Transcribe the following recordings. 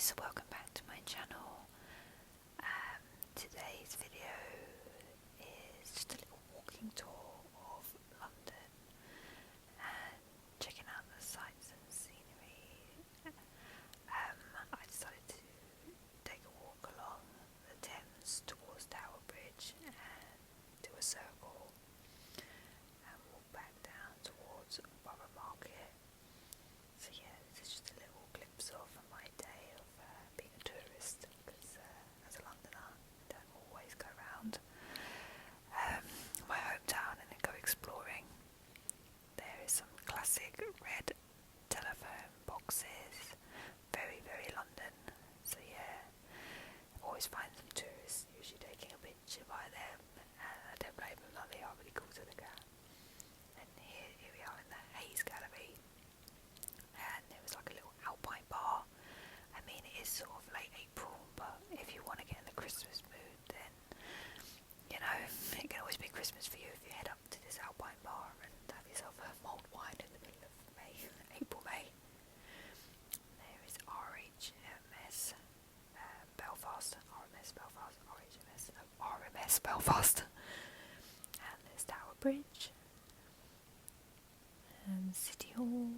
guys, welcome back to my channel. Today's video is just a little walking tour of London and checking out the sights and scenery. I decided to take a walk along the Thames towards Tower Bridge and do a circle and walk back down towards Borough Market. So yeah, this is just a little glimpse of my day of being a tourist, because as a Londoner I don't always go around my hometown and then go exploring. There is some classic red telephone boxes, very very London, so yeah, always find some tourists usually taking a picture by them, and I don't blame them, like they are really cool to look at. And here we are in the Hayes Gallery, and there was like a little alpine bar. I mean, it is sort of late April, but if you want to get in the Christmas mood, then you know, it can always be Christmas for you if you head up to this alpine bar and have yourself a mulled wine in the middle of May. There is RHMS Belfast, RMS Belfast, and there's Tower Bridge and City Hall,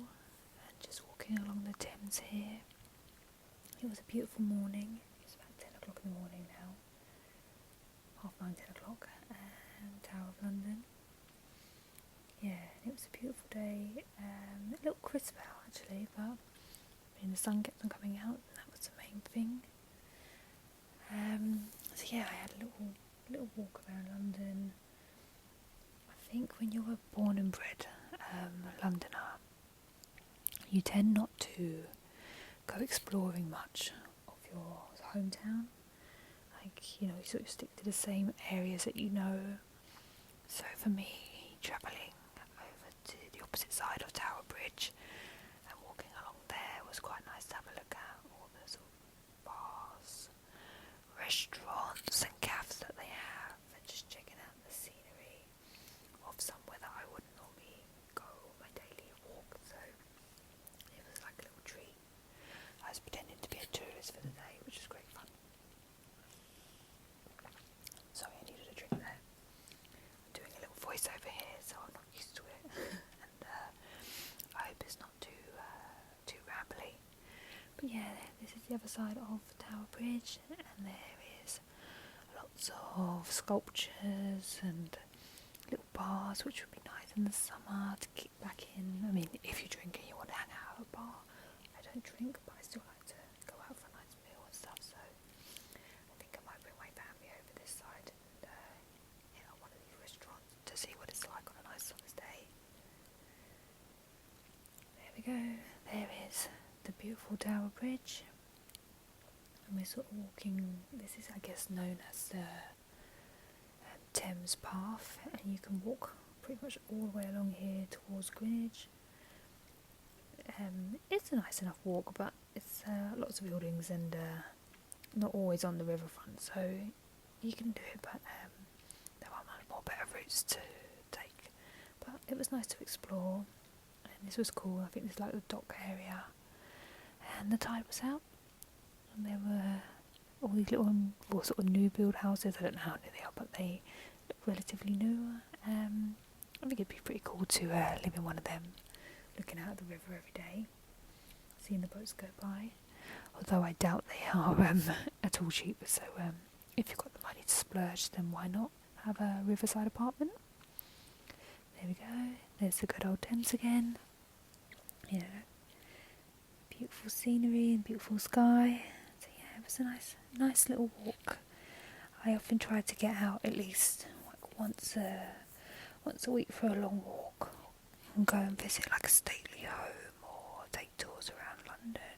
and just walking along the Thames here. It was a beautiful morning. It's about 10 o'clock in the morning now, 9:30, 10 o'clock, and Tower of London. Yeah, it was a beautiful day, a little crisp out actually, but I mean, the sun kept on coming out, and that was the main thing. So yeah, I had a little walk around London. I think when you're a born and bred Londoner, you tend not to go exploring much of your hometown. Like, you know, you sort of stick to the same areas that you know. So for me, travelling over to the opposite side of Tower Bridge and walking along there was quite nice to have a look at all the sort of bars, restaurants and cafes that they have, and just checking out the scenery of somewhere that I wouldn't normally go on my daily walk. So it was like a little treat. I was pretending to be a tourist for the day, which was great fun. Sorry, I needed a drink there. I'm doing a little voiceover here, so I'm not used to it, and I hope it's not too rambly. But yeah, this is the other side of Tower Bridge, and there is lots of sculptures and little bars, which would be nice in the summer to kick back in. I mean, if you drink and you want to hang out at a bar. I don't drink, but I still like to go out for a nice meal and stuff, so I think I might bring my family over this side and hit on one of these restaurants to see what it's like on a nice summer's day. There we go, there is the beautiful Tower Bridge, and we're sort of walking. This is, I guess, known as the Thames Path, and you can walk pretty much all the way along here towards Greenwich. It's a nice enough walk, but it's lots of buildings and not always on the riverfront, so you can do it, but there are much more better routes to take. But it was nice to explore, and this was cool. I think this is like the dock area, and the tide was out, and there were all these little sort of new build houses. I don't know how new they are, but they look relatively new. I think it'd be pretty cool to live in one of them, looking out at the river every day, seeing the boats go by, although I doubt they are at all cheap. So if you've got the money to splurge, then why not have a riverside apartment? There we go, there's the good old Thames again. Yeah, beautiful scenery and beautiful sky. So yeah, it was a nice little walk. I often try to get out at least like once a week for a long walk, and go and visit like a stately home or take tours around London,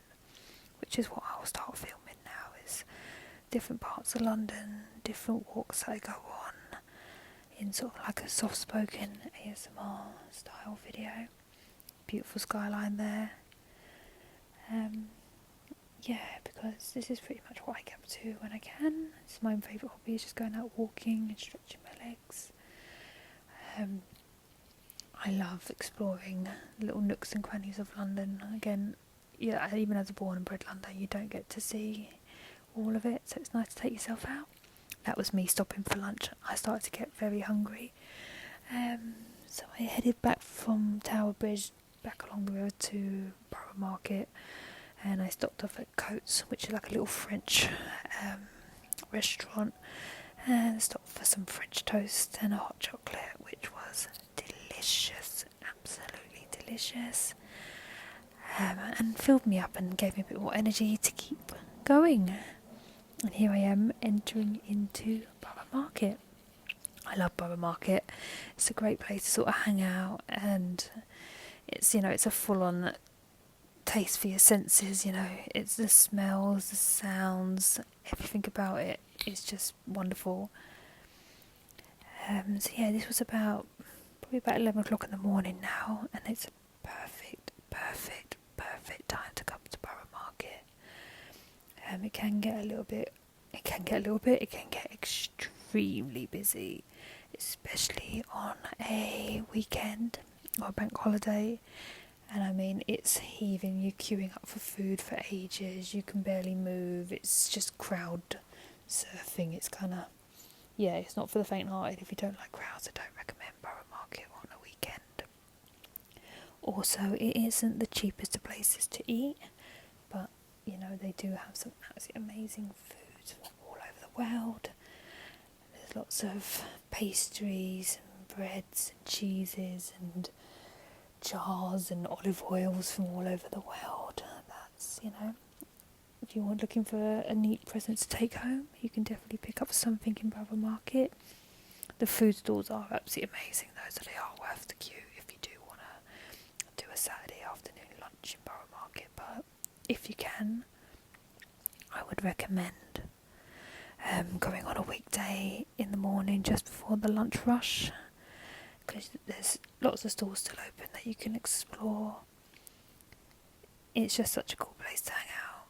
which is what I'll start filming now, is different parts of London, different walks that I go on in sort of like a soft spoken ASMR style video. Beautiful skyline there. Yeah, because this is pretty much what I get up to when I can. It's my favourite hobby, is just going out walking and stretching my legs. I love exploring little nooks and crannies of London. Again, yeah, even as a born and bred Londoner, you don't get to see all of it, so it's nice to take yourself out. That was me stopping for lunch. I started to get very hungry, so I headed back from Tower Bridge back along the river to Borough Market, and I stopped off at Coates, which is like a little French restaurant, and stopped for some French toast and a hot chocolate, which was delicious, absolutely delicious, and filled me up and gave me a bit more energy to keep going. And here I am entering into Borough Market. I love Borough Market. It's a great place to sort of hang out, and it's, you know, it's a full-on taste for your senses, you know. It's the smells, the sounds, everything about it is just wonderful. So yeah, this was probably about 11 o'clock in the morning now, and it's a perfect time to come to Borough Market. It can get extremely busy, especially on a weekend or a bank holiday. And I mean, it's heaving, you're queuing up for food for ages, you can barely move, it's just crowd surfing. It's kind of, yeah, it's not for the faint-hearted. If you don't like crowds, I don't recommend Borough Market on a weekend. Also, it isn't the cheapest of places to eat, but, you know, they do have some absolutely amazing foods from all over the world. There's lots of pastries and breads and cheeses and jars and olive oils from all over the world. That's, you know, if you want looking for a neat present to take home, you can definitely pick up something in Borough Market. The food stalls are absolutely amazing though, so they are worth the queue if you do want to do a Saturday afternoon lunch in Borough Market. But if you can, I would recommend going on a weekday in the morning just before the lunch rush, because there's lots of stalls still open that you can explore. It's just such a cool place to hang out.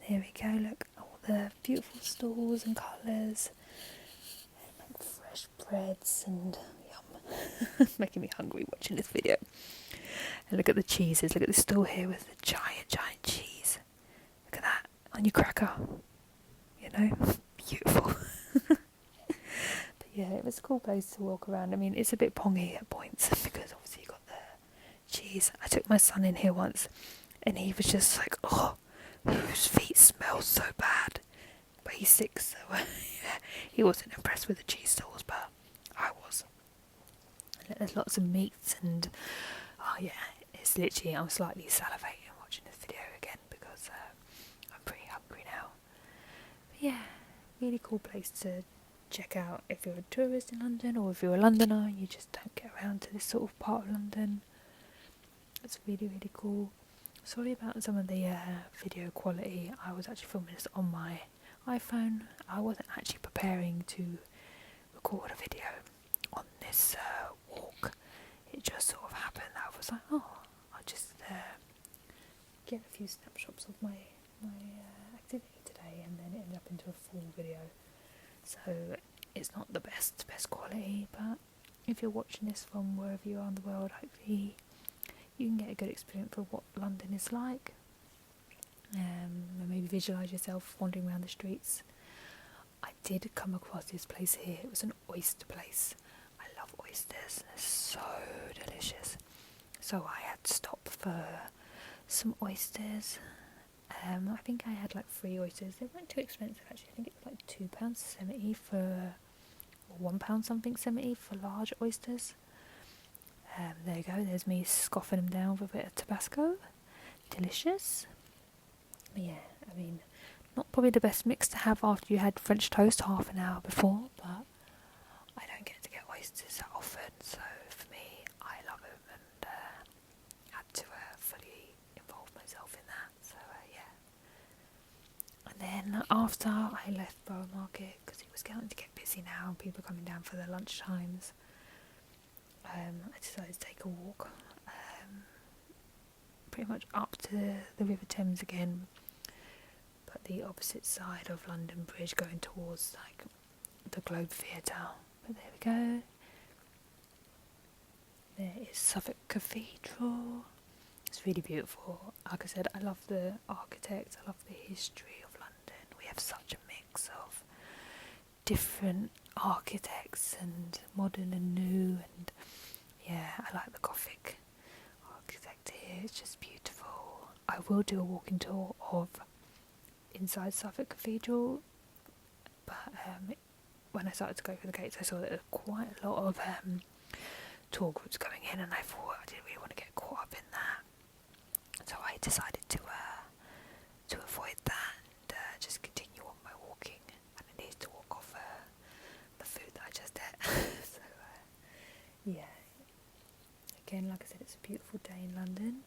There we go, look, all the beautiful stalls and colours, like fresh breads and yum. Making me hungry watching this video. And look at the cheeses, look at this stall here with the giant cheese. Look at that, on your cracker, you know, beautiful. But yeah, it was a cool place to walk around. I mean, it's a bit pongy at points because obviously you got the cheese. I took my son in here once and he was just like, oh, whose feet smell so bad? But he's 6, so yeah, he wasn't impressed with the cheese stalls, but I was. And there's lots of meats and, oh yeah, it's literally, I'm slightly salivating watching this video again because I'm pretty hungry now. But yeah, really cool place to check out if you're a tourist in London, or if you're a Londoner, you just don't get around to this sort of part of London. It's really cool. Sorry about some of the video quality. I was actually filming this on my iPhone. I wasn't actually preparing to record a video on this walk. It just sort of happened. I was like, oh, I'll just get a few snapshots of my activity today, and then it ended up into a full video. So it's not the best quality, but if you're watching this from wherever you are in the world, hopefully you can get a good experience for what London is like, and maybe visualise yourself wandering around the streets. I did come across this place here. It was an oyster place. I love oysters, they're so delicious. So I had to stop for some oysters. I think I had like 3 oysters. They weren't too expensive actually. I think it was like £2.70 for, or £1 something 70 for large oysters. There you go, there's me scoffing them down with a bit of Tabasco. Delicious. Yeah, I mean, not probably the best mix to have after you had French toast half an hour before, but I don't get to get oysters that often, so for me, I love them and had to fully involve myself in that, so yeah. And then after I left Borough Market, because it was going to get busy now and people coming down for their lunch times, I decided to take a walk pretty much up to the River Thames again, but the opposite side of London Bridge, going towards like the Globe Theatre. But there we go. There is Suffolk Cathedral. It's really beautiful. Like I said, I love the architects, I love the history of London. We have such a mix of different architects and modern and new, and yeah, I like the Gothic architect here. It's just beautiful. I will do a walking tour of inside Suffolk Cathedral, but when I started to go through the gates, I saw that there were quite a lot of tour groups going in, and I thought I didn't really want to get caught up in that, so I decided to avoid that and just continue on my walking. And I need to walk off the food that I just ate. So yeah, again, like I said, it's a beautiful day in London.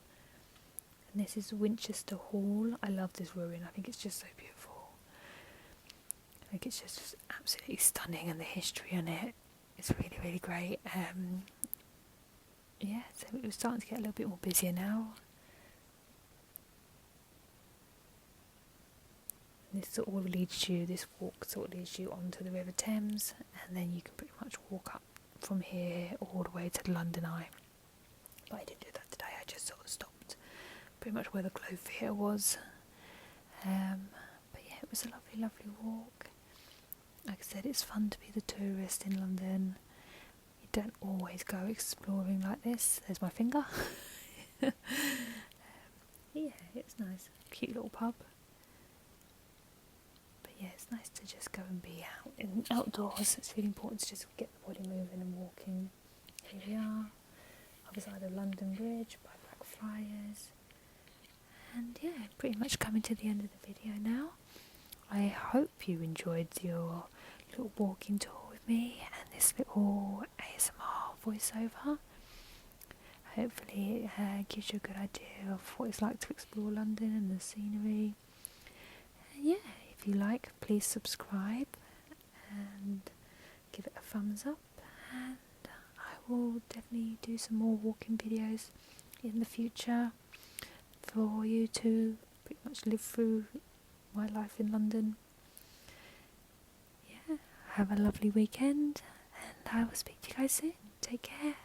And this is Winchester Hall. I love this ruin. I think it's just so beautiful. I think it's just absolutely stunning, and the history on it is really, really great. Yeah, so we're starting to get a little bit more busier now. And this walk sort of leads you onto the River Thames, and then you can pretty much walk up from here all the way to the London Eye. But I didn't do that today, I just sort of stopped pretty much where the Globe Theatre was. But yeah, it was a lovely, lovely walk. Like I said, it's fun to be the tourist in London. You don't always go exploring like this. There's my finger. Yeah, it's nice. Cute little pub. But yeah, it's nice to just go and be outdoors. It's really important to just get the body moving and walking. Here we are, other side of London Bridge by Blackfriars. And yeah, pretty much coming to the end of the video now. I hope you enjoyed your little walking tour with me and this little ASMR voiceover. Hopefully it gives you a good idea of what it's like to explore London and the scenery. And yeah, if you like, please subscribe and give it a thumbs up, and I will definitely do some more walking videos in the future for you to pretty much live through my life in London. Yeah, have a lovely weekend, and I will speak to you guys soon. Take care.